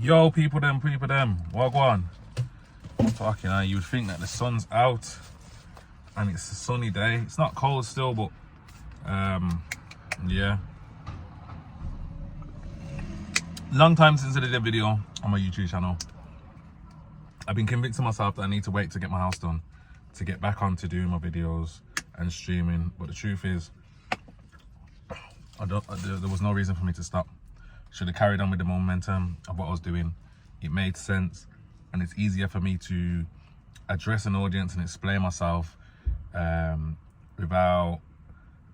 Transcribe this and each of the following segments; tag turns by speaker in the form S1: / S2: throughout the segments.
S1: Yo, people them, what go on? Fucking hell, you would think that the sun's out and it's a sunny day. It's not cold still, but yeah. Long time since I did a video on my YouTube channel. I've been convincing myself that I need to wait to get my house done to get back on to doing my videos and streaming. But the truth is, there was no reason for me to stop. Should have carried on with the momentum of what I was doing. It made sense, and it's easier for me to address an audience and explain myself without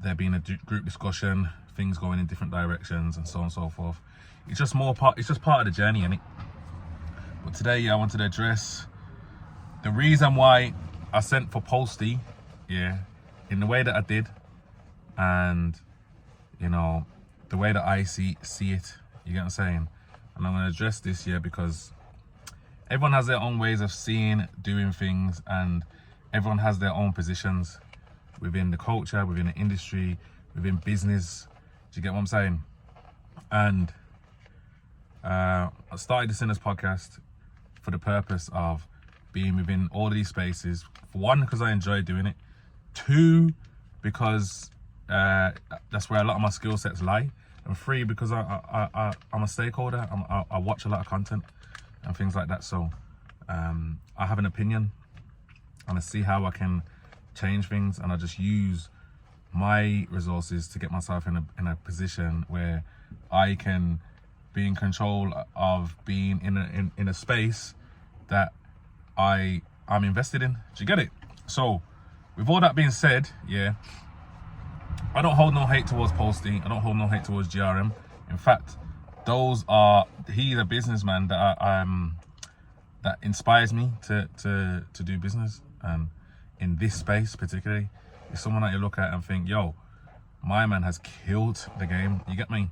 S1: there being a group discussion, things going in different directions, and so on and so forth. It's just it's just part of the journey, innit? But today, I wanted to address the reason why I sent for Posty, in the way that I did, and you know, the way that I see it. You get what I'm saying? And I'm going to address this here because everyone has their own ways of seeing, doing things, and everyone has their own positions within the culture, within the industry, within business. Do you get what I'm saying? And I started the Sinners podcast for the purpose of being within all of these spaces. For one, because I enjoy doing it. Two, because that's where a lot of my skill sets lie. And three, because I'm a stakeholder. I watch a lot of content and things like that. So I have an opinion and I see how I can change things, and I just use my resources to get myself in a position where I can be in control of being in a space that I'm invested in. Do you get it? So with all that being said, I don't hold no hate towards Posty. I don't hold no hate towards GRM. In fact, he's a businessman that that inspires me to do business, and in this space particularly, is someone that you look at and think, yo, my man has killed the game. You get me?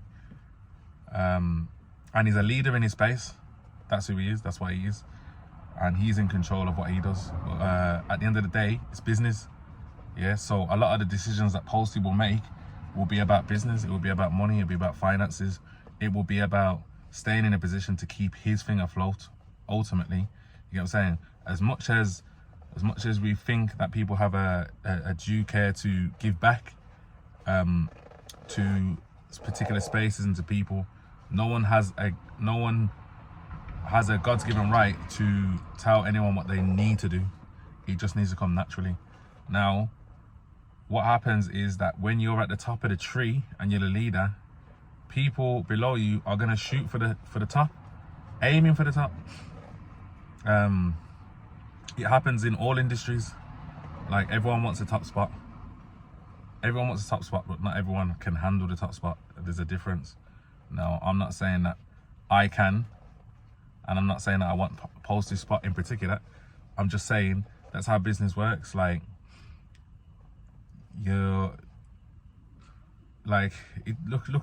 S1: And he's a leader in his space. That's who he is. That's what he is, and he's in control of what he does. At the end of the day, it's business. So a lot of the decisions that Posty will make will be about business. It will be about money. It will be about finances. It will be about staying in a position to keep his thing afloat. Ultimately, you get what I'm saying? As much as we think that people have a due care to give back to particular spaces and to people, no one has a God's given right to tell anyone what they need to do. It just needs to come naturally. Now, what happens is that when you're at the top of the tree and you're the leader, people below you are gonna shoot for the top, aiming for the top. It happens in all industries. Like, everyone wants a top spot. Everyone wants a top spot, but not everyone can handle the top spot. There's a difference. Now, I'm not saying that I can, and I'm not saying that I want Posty's spot in particular. I'm just saying that's how business works. Like, look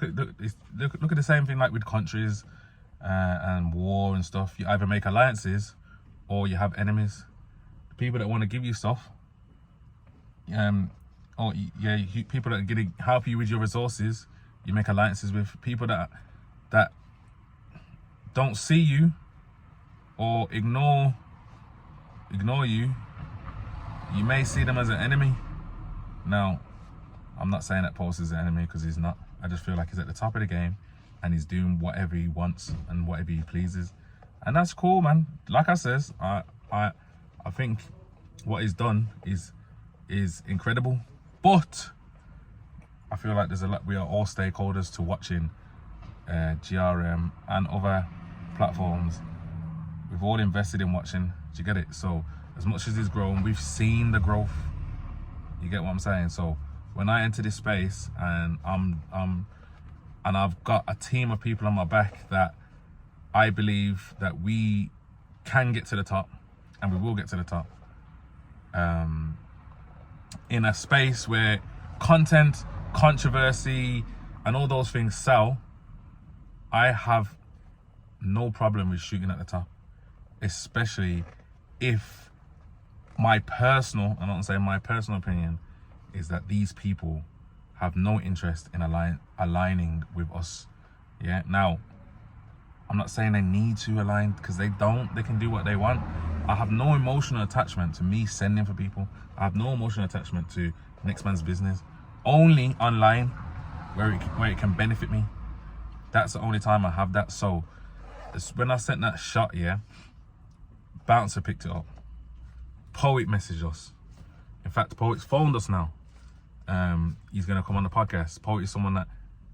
S1: at the same thing like with countries and war and stuff. You either make alliances or you have enemies. People that want to give you stuff, people that are going to help you with your resources, you make alliances with. People that don't see you or ignore you, you may see them as an enemy. Now, I'm not saying that Posty is an enemy, because he's not. I just feel like he's at the top of the game and he's doing whatever he wants and whatever he pleases, and that's cool, man. Like I says, I think what he's done is incredible, but I feel like we are all stakeholders to watching GRM and other platforms. We've all invested in watching. Do you get it? So as much as he's grown, we've seen the growth. You get what I'm saying? So when I enter this space and I've got a team of people on my back that I believe that we can get to the top, and we will get to the top, in a space where content, controversy, and all those things sell, I have no problem with shooting at the top, especially if my personal opinion is that these people have no interest in aligning with us. Now, I'm not saying they need to align, because they don't. They can do what they want. I have no emotional attachment to me sending for people. I have no emotional attachment to next man's business. Only online, where it can benefit me. That's the only time I have that. So when I sent that shot, yeah, Bouncer picked it up. Poet messaged us. In fact, Poet's phoned us now. He's gonna come on the podcast. Poet is someone that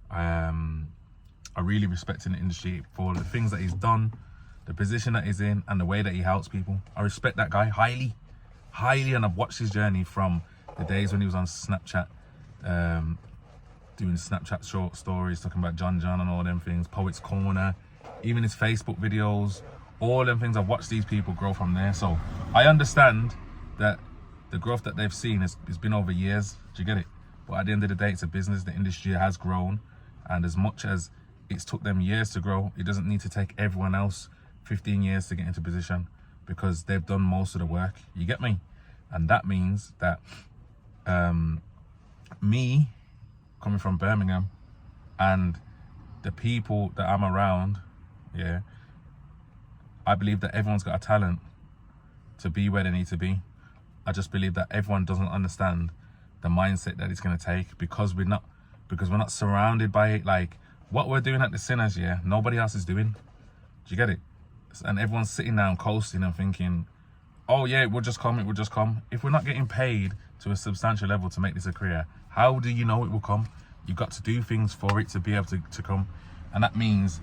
S1: I really respect in the industry for the things that he's done, the position that he's in, and the way that he helps people. I respect that guy highly, and I've watched his journey from the days when he was on Snapchat, doing Snapchat short stories, talking about John and all them things, Poet's Corner, even his Facebook videos, all them things. I've watched these people grow from there. So I understand that the growth that they've seen has been over years. Do you get it? But at the end of the day, it's a business. The industry has grown, and as much as it's took them years to grow, it doesn't need to take everyone else 15 years to get into position, because they've done most of the work. You get me? And that means that me coming from Birmingham and the people that I'm around, yeah, I believe that everyone's got a talent to be where they need to be. I just believe that everyone doesn't understand the mindset that it's going to take, because we're not surrounded by it. Like what we're doing at the Sinners, yeah, nobody else is doing. Do you get it? And everyone's sitting down coasting and thinking, oh yeah, it will just come. If we're not getting paid to a substantial level to make this a career, how do you know it will come? You've got to do things for it to be able to come. And that means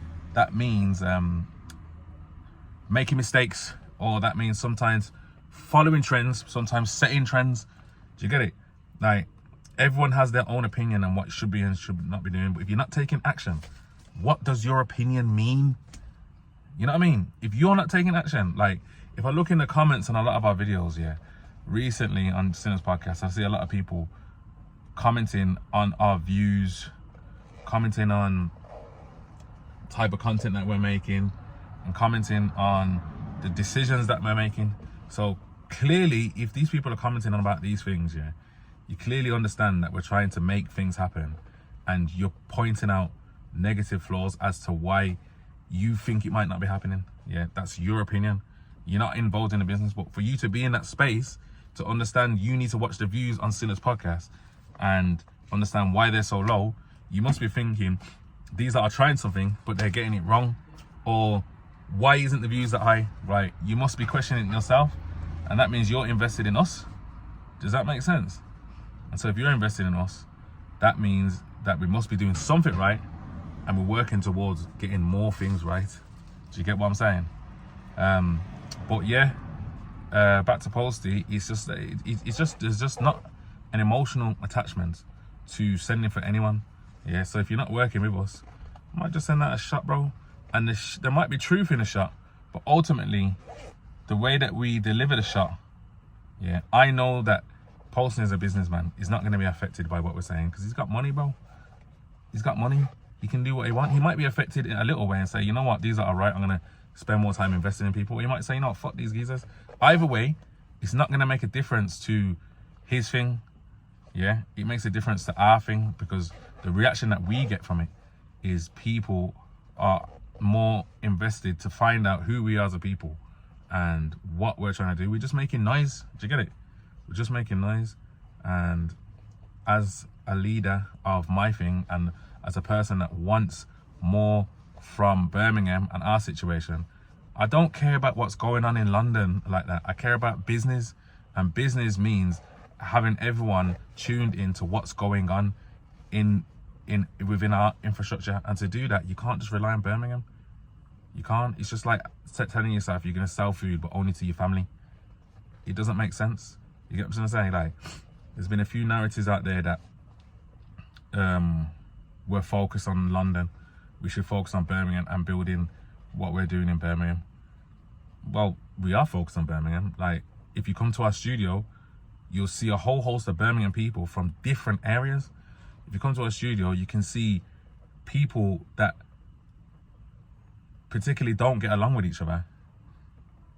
S1: making mistakes, or that means sometimes following trends, sometimes setting trends. Do you get it? Like, everyone has their own opinion on what should be and should not be doing. But if you're not taking action, what does your opinion mean? You know what I mean? If you're not taking action, like if I look in the comments on a lot of our videos, yeah, recently on Sinner's podcast, I see a lot of people commenting on our views, commenting on type of content that we're making, and commenting on the decisions that we're making. So clearly, if these people are commenting on about these things, yeah, you clearly understand that we're trying to make things happen, and you're pointing out negative flaws as to why you think it might not be happening. Yeah, that's your opinion. You're not involved in the business, but for you to be in that space to understand, you need to watch the views on Sinner's podcast and understand why they're so low. You must be thinking, these that are trying something but they're getting it wrong, or why isn't the views that high? Right? You must be questioning it yourself, and that means you're invested in us. Does that make sense? And so if you're invested in us, that means that we must be doing something right, and we're working towards getting more things right. Do you get what I'm saying? But yeah, back to Posty. There's just not an emotional attachment to sending for anyone. Yeah, so if you're not working with us, I might just send out a shot, bro. And there might be truth in the shot, but ultimately, the way that we deliver the shot, yeah, I know that Posty as a businessman is not going to be affected by what we're saying, because he's got money, bro. He's got money. He can do what he wants. He might be affected in a little way and say, you know what, these are all right. I'm going to spend more time investing in people. Or he might say, you know what, fuck these geezers. Either way, it's not going to make a difference to his thing. Yeah, it makes a difference to our thing, because the reaction that we get from it is people are more invested to find out who we are as a people and what we're trying to do. We're just making noise. Do you get it? We're just making noise. And as a leader of my thing, and as a person that wants more from Birmingham and our situation, I don't care about what's going on in London like that. I care about business, and business means having everyone tuned into what's going on within our infrastructure. And to do that, you can't just rely on Birmingham. You can't. It's just like telling yourself you're going to sell food, but only to your family. It doesn't make sense. You get what I'm saying? Like, there's been a few narratives out there that we're focused on London. We should focus on Birmingham and building what we're doing in Birmingham. Well, we are focused on Birmingham. Like, if you come to our studio, you'll see a whole host of Birmingham people from different areas. If you come to our studio, you can see people that particularly don't get along with each other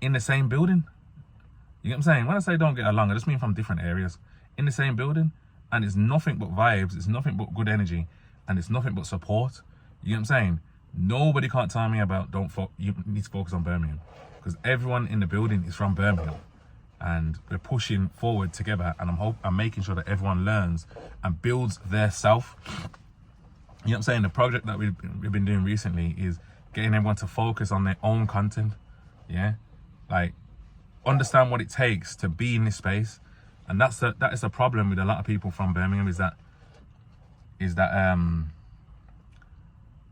S1: in the same building. You get what I'm saying? When I say don't get along, I just mean from different areas in the same building. And it's nothing but vibes, it's nothing but good energy, and it's nothing but support. You get what I'm saying? Nobody can't tell me about you need to focus on Birmingham, because everyone in the building is from Birmingham, and we're pushing forward together. And I'm making sure that everyone learns and builds their self. You know what I'm saying? The project that we've been doing recently is getting everyone to focus on their own content. Yeah, like understand what it takes to be in this space, and that is the problem with a lot of people from Birmingham is that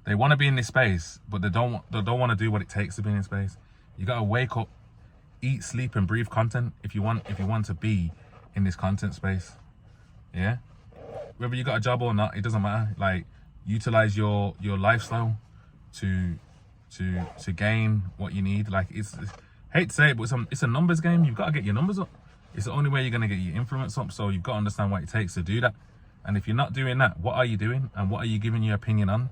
S1: they want to be in this space, but they don't want to do what it takes to be in this space. You gotta wake up, eat, sleep, and breathe content if you want to be in this content space. Yeah, whether you got a job or not, it doesn't matter. Like, utilize your lifestyle to gain what you need. Like, it's hate to say it, but it's a numbers game. You've got to get your numbers up. It's the only way you're going to get your influence up. So you've got to understand what it takes to do that. And if you're not doing that, what are you doing? And what are you giving your opinion on?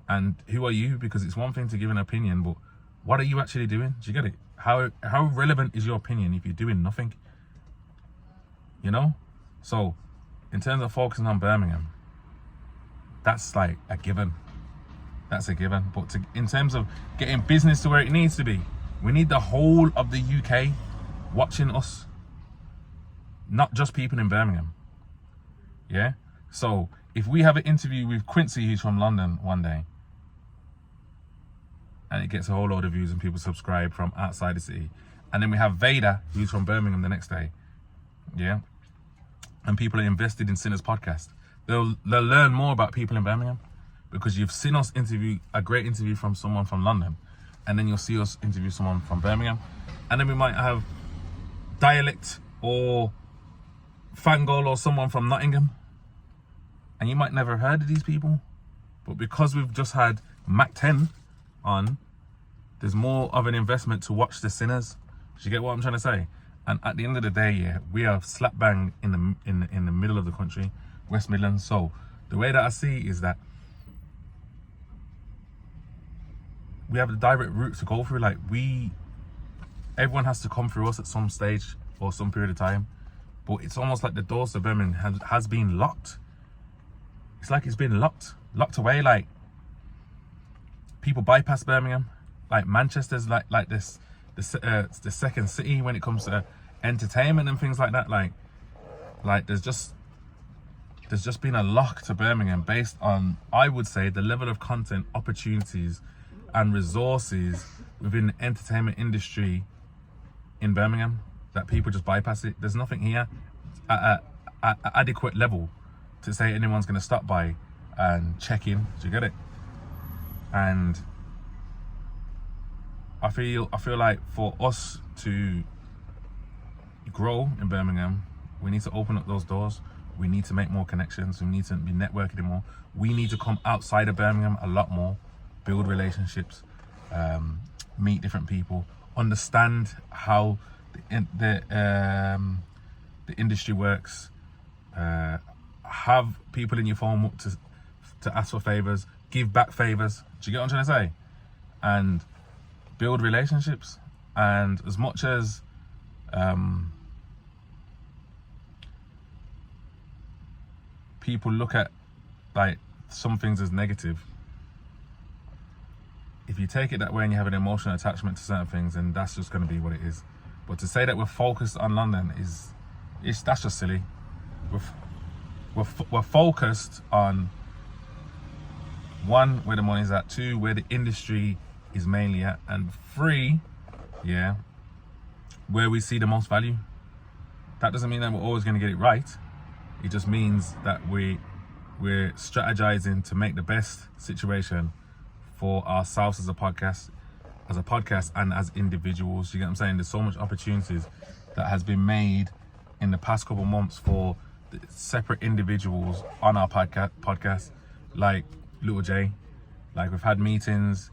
S1: And who are you? Because it's one thing to give an opinion, but what are you actually doing? Do you get it? How relevant is your opinion if you're doing nothing? You know? So in terms of focusing on Birmingham, that's like a given. That's a given. But in terms of getting business to where it needs to be, we need the whole of the UK watching us, not just people in Birmingham. Yeah? So if we have an interview with Quincy, who's from London, one day, and it gets a whole load of views and people subscribe from outside the city, and then we have Vader, who's from Birmingham, the next day, yeah, and people are invested in Sinner's podcast, they'll learn more about people in Birmingham, because you've seen us interview a great interview from someone from London, and then you'll see us interview someone from Birmingham, and then we might have Dialect or Fangol or someone from Nottingham, and you might never have heard of these people, but because we've just had Mac 10 on, there's more of an investment to watch the Sinners. Do you get what I'm trying to say? And at the end of the day, yeah, we are slap bang in the middle of the country, West Midlands. So the way that I see is that we have the direct route to go through. Like, everyone has to come through us at some stage or some period of time, but it's almost like the doors to Birmingham has been locked. It's like it's been locked away. Like, people bypass Birmingham. Like, Manchester's like this the second city when it comes to entertainment and things like that. Like there's just been a lock to Birmingham based on, I would say, the level of content, opportunities, and resources within the entertainment industry in Birmingham, that people just bypass it. There's nothing here at an adequate level to say anyone's going to stop by and check in. Do you get it? And I feel like for us to grow in Birmingham, we need to open up those doors. We need to make more connections. We need to be networking more. We need to come outside of Birmingham a lot more, build relationships, meet different people, understand how the industry works, have people in your phone to ask for favors, give back favors. Do you get what I'm trying to say? And build relationships. And as much as people look at like some things as negative, if you take it that way and you have an emotional attachment to certain things, then that's just going to be what it is. But to say that we're focused on London that's just silly. We're focused on, one, where the money's at, two, where the industry is mainly at, and three, yeah, where we see the most value. That doesn't mean that we're always going to get it right. It just means that we're strategizing to make the best situation for ourselves as a podcast and as individuals. You get what I'm saying? There's so much opportunities that has been made in the past couple of months for the separate individuals on our podcast, like Little J. Like, we've had meetings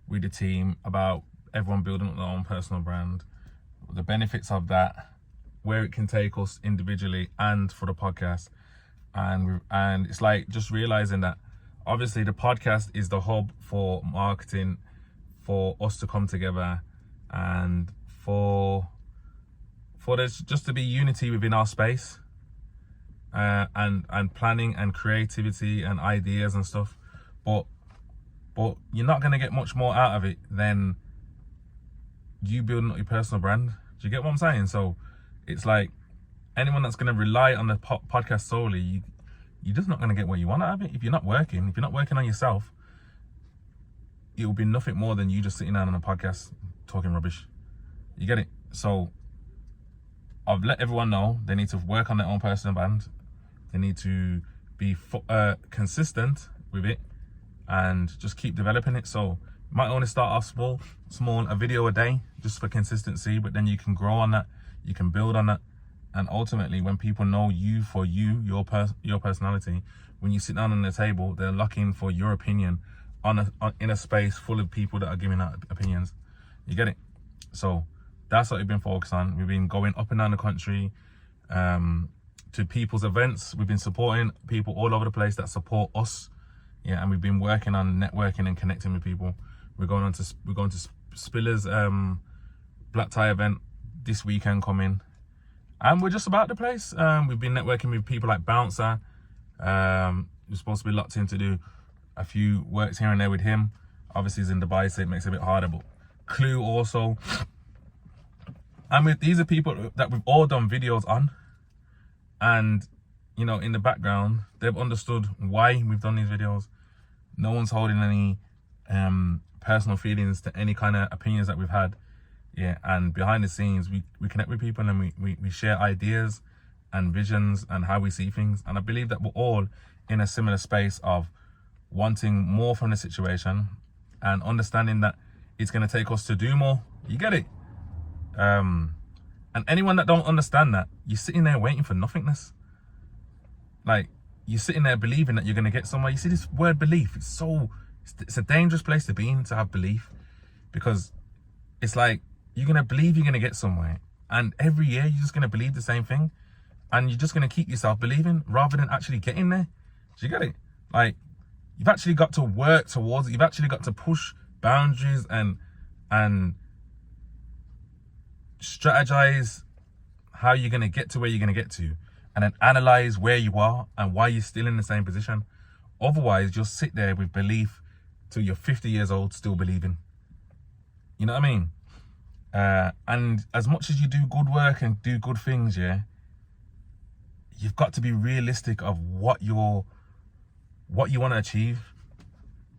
S1: with the team about everyone building up their own personal brand, the benefits of that, where it can take us individually and for the podcast. And it's like just realizing that obviously the podcast is the hub for marketing, for us to come together, and for there's just to be unity within our space, and planning and creativity and ideas and stuff. But but you're not going to get much more out of it than you building up your personal brand. Do you get what I'm saying? So it's like anyone that's going to rely on the podcast solely, you're just not going to get what you want out of it. If you're not working on yourself, it will be nothing more than you just sitting down on a podcast talking rubbish. You get it? So I've let everyone know they need to work on their own personal brand. They need to be consistent with it and just keep developing it. So you might only start off small, a video a day, just for consistency, but then you can grow on that, you can build on that. And ultimately, when people know you for your personality, when you sit down on the table, they're looking for your opinion in a space full of people that are giving out opinions. You get it? So that's what we've been focused on. We've been going up and down the country to people's events. We've been supporting people all over the place that support us. Yeah, and we've been working on networking and connecting with people. We're going to Spiller's black tie event this weekend coming. And we're just about the place. We've been networking with people like Bouncer. We're supposed to be locked in to do a few works here and there with him. Obviously he's in Dubai, so it makes it a bit harder, but Clue also. And these are people that we've all done videos on. And, you know, in the background, they've understood why we've done these videos. No one's holding any personal feelings to any kind of opinions that we've had. Yeah, and behind the scenes, we connect with people and we share ideas and visions and how we see things. And I believe that we're all in a similar space of wanting more from the situation and understanding that it's going to take us to do more. You get it? And anyone that don't understand that, you're sitting there waiting for nothingness. Like, you're sitting there believing that you're going to get somewhere. You see this word belief, it's a dangerous place to be in, to have belief, because it's like, you're going to believe you're going to get somewhere. And every year, you're just going to believe the same thing. And you're just going to keep yourself believing rather than actually getting there. Do you get it? Like, you've actually got to work towards it. You've actually got to push boundaries and strategize how you're going to get to where you're going to get to. And then analyze where you are and why you're still in the same position. Otherwise, you'll sit there with belief till you're 50 years old, still believing. You know what I mean? And as much as you do good work and do good things, yeah, you've got to be realistic of what you want to achieve.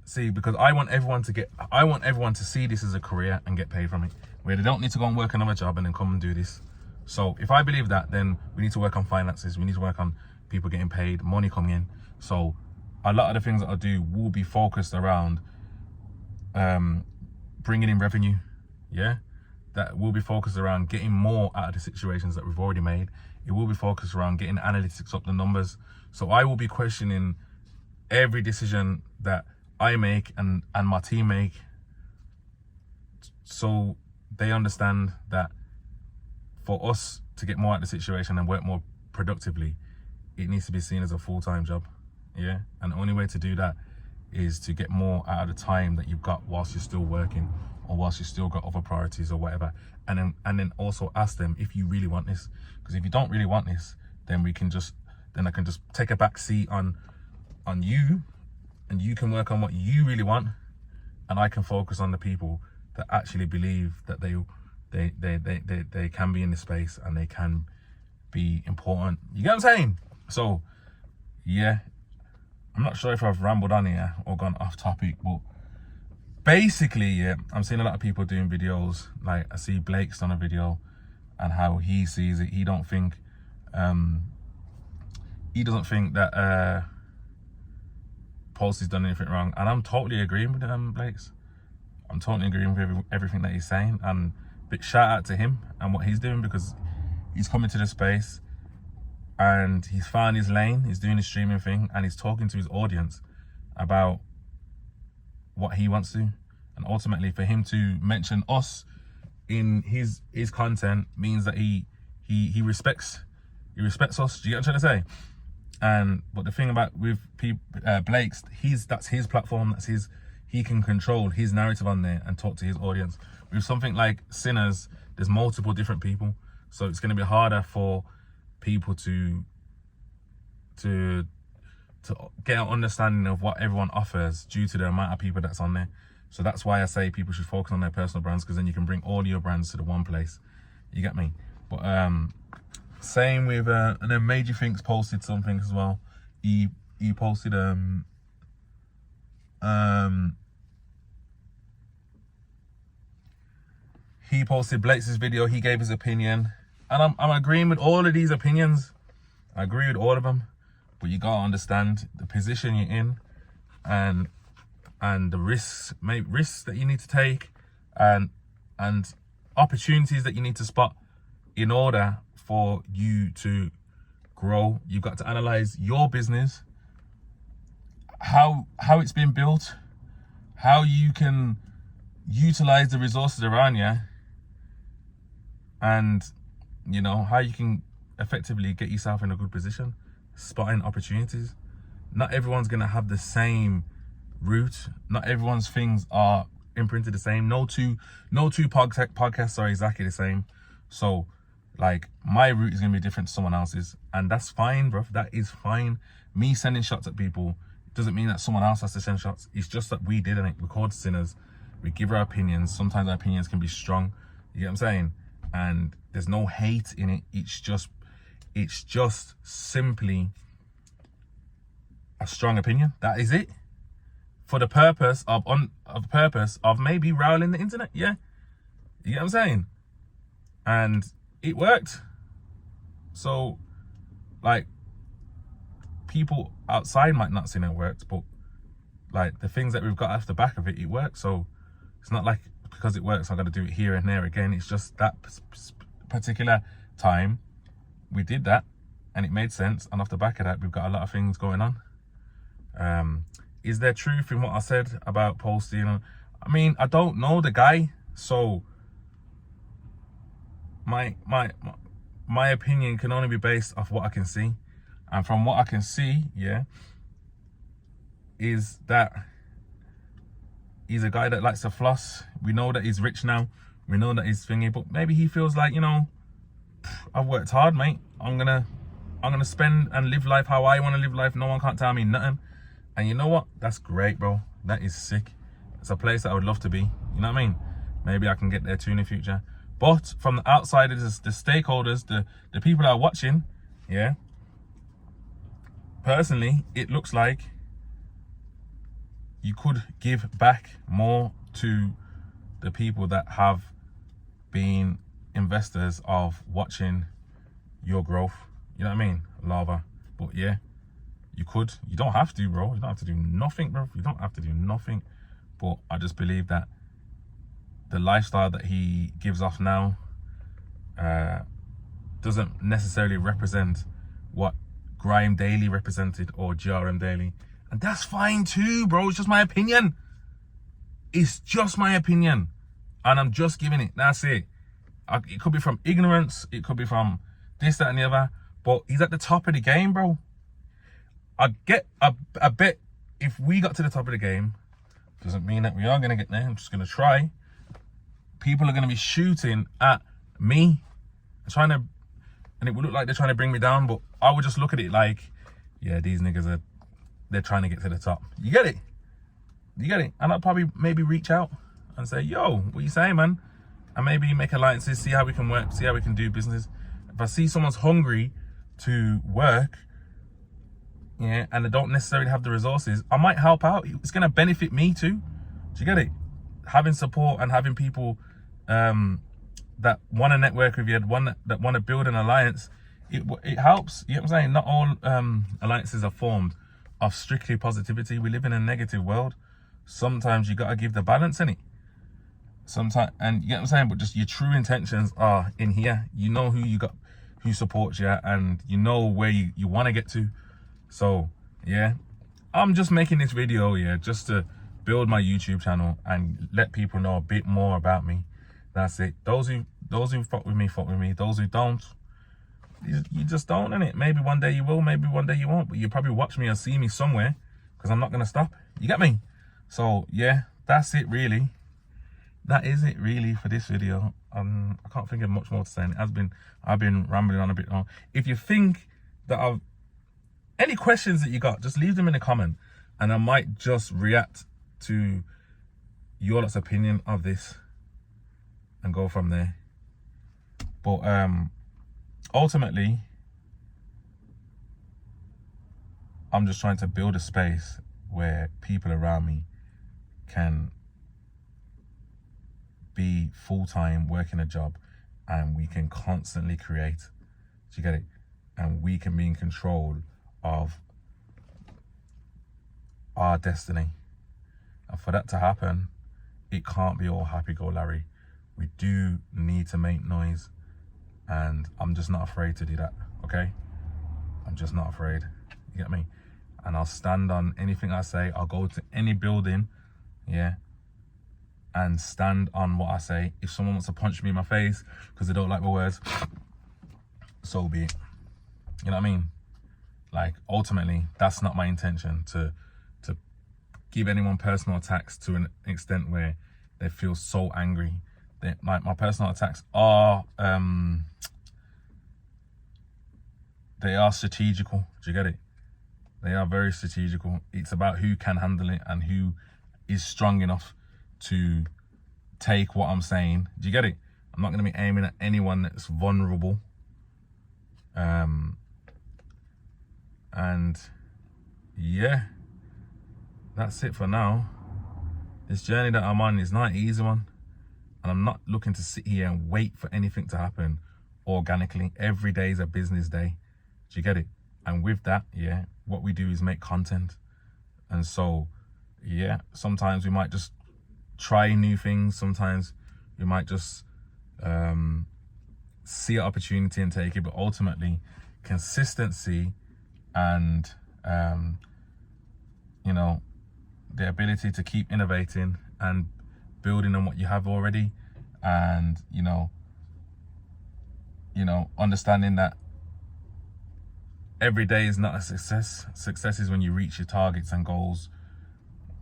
S1: See, because I want everyone to see this as a career and get paid from it, where they don't need to go and work another job and then come and do this. So if I believe that, then we need to work on finances. We need to work on people getting paid, money coming in. So a lot of the things that I do will be focused around bringing in revenue. Yeah. That will be focused around getting more out of the situations that we've already made. It will be focused around getting analytics up, the numbers. So I will be questioning every decision that I make and my team make, so they understand that for us to get more out of the situation and work more productively, it needs to be seen as a full-time job. Yeah. And the only way to do that is to get more out of the time that you've got whilst you're still working, or whilst you still got other priorities or whatever. And then also ask them if you really want this. Because if you don't really want this, then I can just take a back seat on you, and you can work on what you really want, and I can focus on the people that actually believe that they can be in this space and they can be important. You get what I'm saying? So yeah, I'm not sure if I've rambled on here or gone off topic, but basically, yeah, I'm seeing a lot of people doing videos. Like, I see Blake's done a video and how he sees it. He doesn't think that Posty's done anything wrong. And I'm totally agreeing with Blake's. I'm totally agreeing with everything that he's saying. And big shout out to him and what he's doing, because he's coming to the space and he's found his lane. He's doing his streaming thing and he's talking to his audience about what he wants to. And ultimately, for him to mention us in his content means that he respects us. Do you get what I'm trying to say? But the thing about with Blake's, that's his platform. He can control his narrative on there and talk to his audience. With something like Sinners, there's multiple different people, so it's going to be harder for people to to get an understanding of what everyone offers due to the amount of people that's on there. So that's why I say people should focus on their personal brands, because then you can bring all your brands to the one place. You get me? But same with and then Major Thinks posted something as well. He posted he posted Blake's video. He gave his opinion, and I'm agreeing with all of these opinions. I agree with all of them, but you gotta understand the position you're in, and the risks that you need to take, and opportunities that you need to spot in order for you to grow. You've got to analyze your business, how it's been built, how you can utilize the resources around you, and you know how you can effectively get yourself in a good position, spotting opportunities. Not everyone's gonna have the same route. Not everyone's things are imprinted the same. No two podcasts are exactly the same. So like my route is gonna be different to someone else's, and that's fine, bro. That is fine. Me sending shots at people doesn't mean that someone else has to send shots. It's just that we did it. We're called sinners. We give our opinions. Sometimes our opinions can be strong. You get what I'm saying? And there's no hate in it. It's just simply a strong opinion. That is it. For the purpose of maybe riling the internet. Yeah. You get what I'm saying? And it worked. So like people outside might not see it worked, but like the things that we've got off the back of it, it works. So it's not like because it works I'm gonna do it here and there again. It's just that particular time we did that and it made sense, and off the back of that we've got a lot of things going on. Is there truth in what I said about Posty? You know, I mean, I don't know the guy, so my opinion can only be based off what I can see. And from what I can see, yeah, is that he's a guy that likes to floss. We know that he's rich now. We know that he's thingy, but maybe he feels like, you know, I've worked hard, mate. I'm gonna spend and live life how I want to live life. No one can't tell me nothing. And you know what? That's great, bro. That is sick. It's a place that I would love to be. You know what I mean? Maybe I can get there too in the future. But from the outsiders, the stakeholders, the people that are watching, yeah, personally, it looks like you could give back more to the people that have been investors of watching your growth. You know what I mean? Lava. But yeah, you could. You don't have to, bro. You don't have to do nothing, bro. You don't have to do nothing. But I just believe that the lifestyle that he gives off now doesn't necessarily represent what GRM Daily represented or GRM Daily. And that's fine too, bro. It's just my opinion. It's just my opinion. And I'm just giving it. That's it. It could be from ignorance. It could be from this, that, and the other. But he's at the top of the game, bro. I bet if we got to the top of the game, doesn't mean that we are going to get there. I'm just going to try. People are going to be shooting at me. And it would look like they're trying to bring me down. But I would just look at it like, yeah, these niggas they're trying to get to the top. You get it? You get it? And I'd probably maybe reach out and say, yo, what you saying, man? And maybe make alliances, see how we can work, see how we can do business. If I see someone's hungry to work, yeah, and they don't necessarily have the resources, I might help out. It's going to benefit me too. Do you get it? Having support and having people that want to network with you, that want to build an alliance, it helps. You know what I'm saying? Not all alliances are formed of strictly positivity. We live in a negative world. Sometimes you got to give the balance in it. Sometimes, and you get what I'm saying, but just your true intentions are in here. You know who you got, who supports you, and you know where you want to get to. So yeah, I'm just making this video, yeah, just to build my YouTube channel and let people know a bit more about me. That's it. Those who fuck with me, fuck with me. Those who don't, you just don't, innit? Maybe one day you will, maybe one day you won't, but you probably watch me or see me somewhere, because I'm not gonna stop. You get me? So yeah, that's it really. That is it really for this video. I can't think of much more to say. I've been rambling on a bit long. If you think that any questions that you got, just leave them in a comment, and I might just react to your lot's opinion of this and go from there. But ultimately, I'm just trying to build a space where people around me can be full-time working a job, and we can constantly create. Do you get it? And we can be in control of our destiny. And for that to happen, it can't be all happy-go-lucky. We do need to make noise, and I'm just not afraid to do that, okay? I'm just not afraid, you get me? And I'll stand on anything I say. I'll go to any building, yeah, and stand on what I say. If someone wants to punch me in my face because they don't like my words, so be it. You know what I mean? Like, ultimately, that's not my intention, to give anyone personal attacks to an extent where they feel so angry. My personal attacks are they are strategical. Do you get it? They are very strategical. It's about who can handle it and who is strong enough to take what I'm saying. Do you get it? I'm not going to be aiming at anyone that's vulnerable. And yeah, that's it for now. This journey that I'm on is not an easy one, and I'm not looking to sit here and wait for anything to happen organically. Every day is a business day. Do you get it? And with that, yeah, what we do is make content. And so, yeah, sometimes we might just try new things. Sometimes we might just see an opportunity and take it. But ultimately, consistency and, you know, the ability to keep innovating and building on what you have already, and, you know, understanding that every day is not a success. Success is when you reach your targets and goals,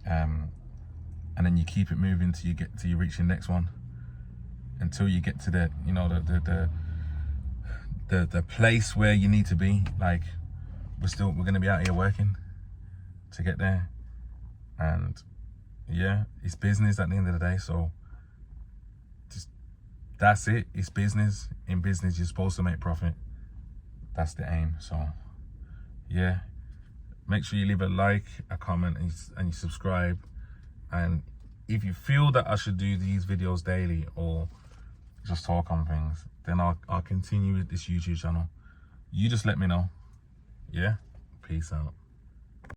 S1: and then you keep it moving till you reach your next one, until you get to the, you know, the place where you need to be. Like, we're going to be out here working to get there. And yeah, it's business at the end of the day. So just, that's it. It's business. In business, you're supposed to make profit. That's the aim. So yeah, make sure you leave a like, a comment, and you subscribe. And if you feel that I should do these videos daily or just talk on things, then I'll continue with this YouTube channel. You just let me know. Yeah, peace out.